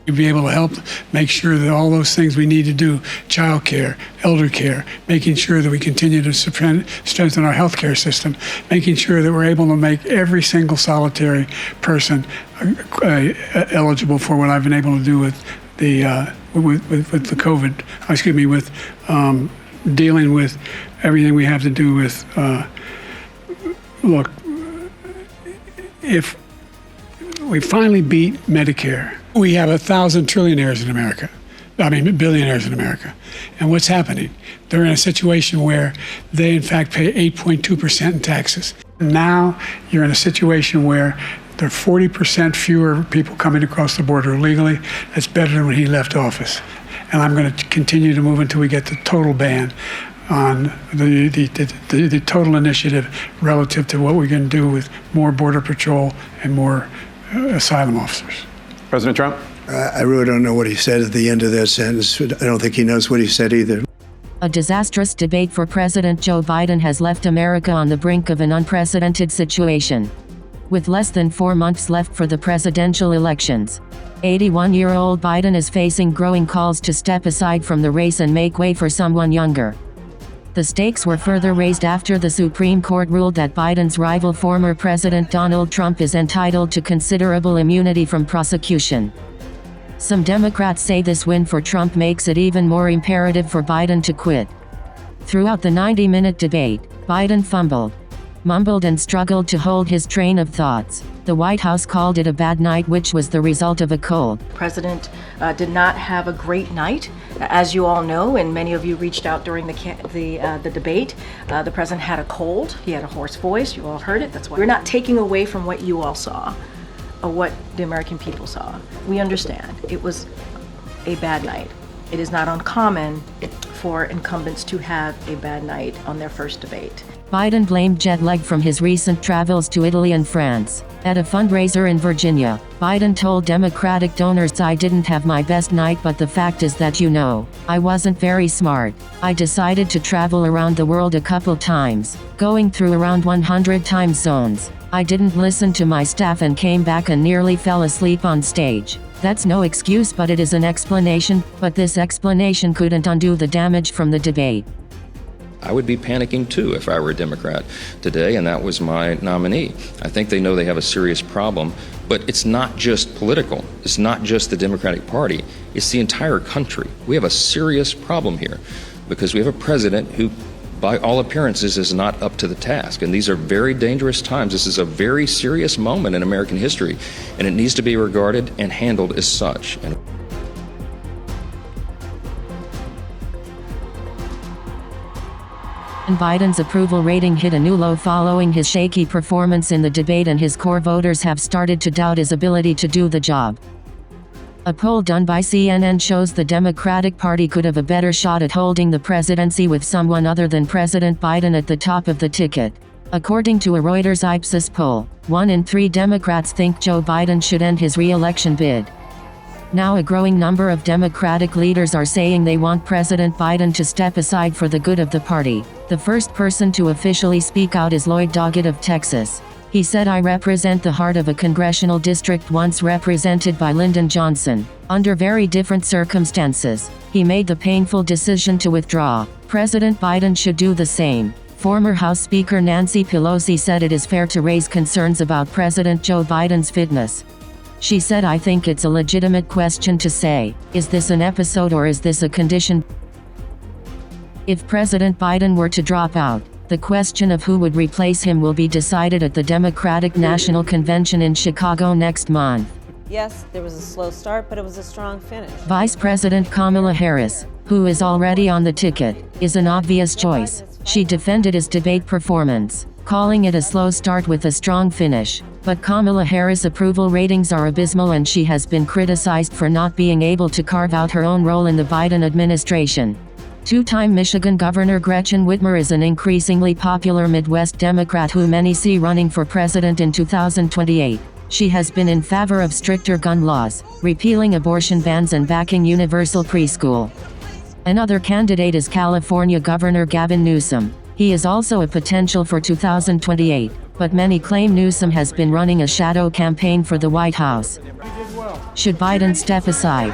We'd be able to help make sure that all those things we need to do, child care, elder care, making sure that we continue to strengthen our healthcare system, making sure that we're able to make every single solitary person eligible for what I've been able to do with the COVID, with dealing with everything we have to do with, look, if we finally beat Medicare, we have 1,000 trillionaires in America. Billionaires in America. And what's happening? They're in a situation where they, in fact, pay 8.2% in taxes. Now you're in a situation where there are 40% fewer people coming across the border illegally. That's better than when he left office. And I'm going to continue to move until we get the total ban on the total initiative relative to what we're going to do with more Border Patrol and more asylum officers. President Trump? I really don't know what he said at the end of that sentence. I don't think he knows what he said either. A disastrous debate for President Joe Biden has left America on the brink of an unprecedented situation. With less than 4 months left for the presidential elections, 81-year-old Biden is facing growing calls to step aside from the race and make way for someone younger. The stakes were further raised after the Supreme Court ruled that Biden's rival, former President Donald Trump, is entitled to considerable immunity from prosecution. Some Democrats say this win for Trump makes it even more imperative for Biden to quit. Throughout the 90-minute debate, Biden fumbled, mumbled, and struggled to hold his train of thoughts. The White House called it a bad night, which was the result of a cold. The president did not have a great night. As you all know, and many of you reached out during the debate, the president had a cold. He had a hoarse voice. You all heard it. That's why we're not taking away from what you all saw, or what the American people saw. We understand it was a bad night. It is not uncommon for incumbents to have a bad night on their first debate. Biden blamed jet lag from his recent travels to Italy and France. At a fundraiser in Virginia, Biden told Democratic donors, "I didn't have my best night, but the fact is that, I wasn't very smart. I decided to travel around the world a couple times, going through around 100 time zones. I didn't listen to my staff and came back and nearly fell asleep on stage. That's no excuse, but it is an explanation, but this explanation couldn't undo the damage from the debate." I would be panicking too if I were a Democrat today, and that was my nominee. I think they know they have a serious problem, but it's not just political. It's not just the Democratic Party. It's the entire country. We have a serious problem here because we have a president who, by all appearances, is not up to the task. And these are very dangerous times. This is a very serious moment in American history, and it needs to be regarded and handled as such. And Biden's approval rating hit a new low following his shaky performance in the debate, and his core voters have started to doubt his ability to do the job. A poll done by CNN shows the Democratic Party could have a better shot at holding the presidency with someone other than President Biden at the top of the ticket. According to a Reuters Ipsos poll, 1 in 3 Democrats think Joe Biden should end his re-election bid. Now a growing number of Democratic leaders are saying they want President Biden to step aside for the good of the party. The first person to officially speak out is Lloyd Doggett of Texas. He said, "I represent the heart of a congressional district once represented by Lyndon Johnson. Under very different circumstances, he made the painful decision to withdraw. President Biden should do the same." Former House Speaker Nancy Pelosi said it is fair to raise concerns about President Joe Biden's fitness. She said, "I think it's a legitimate question to say, is this an episode or is this a condition?" If President Biden were to drop out, the question of who would replace him will be decided at the Democratic National Convention in Chicago next month. Yes, there was a slow start, but it was a strong finish. Vice President Kamala Harris, who is already on the ticket, is an obvious choice. She defended his debate performance, calling it a slow start with a strong finish. But Kamala Harris' approval ratings are abysmal, and she has been criticized for not being able to carve out her own role in the Biden administration. Two-time Michigan Governor Gretchen Whitmer is an increasingly popular Midwest Democrat who many see running for president in 2028. She has been in favor of stricter gun laws, repealing abortion bans, and backing universal preschool. Another candidate is California Governor Gavin Newsom. He is also a potential for 2028, but many claim Newsom has been running a shadow campaign for the White House. You did well. Should Biden step aside?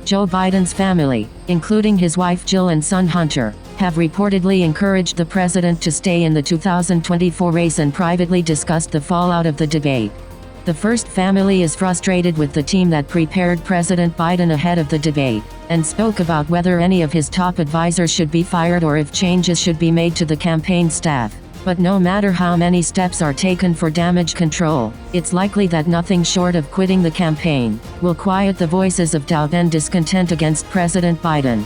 Joe Biden's family, including his wife Jill and son Hunter, have reportedly encouraged the president to stay in the 2024 race and privately discussed the fallout of the debate. The first family is frustrated with the team that prepared President Biden ahead of the debate, and spoke about whether any of his top advisors should be fired or if changes should be made to the campaign staff. But no matter how many steps are taken for damage control, it's likely that nothing short of quitting the campaign will quiet the voices of doubt and discontent against President Biden.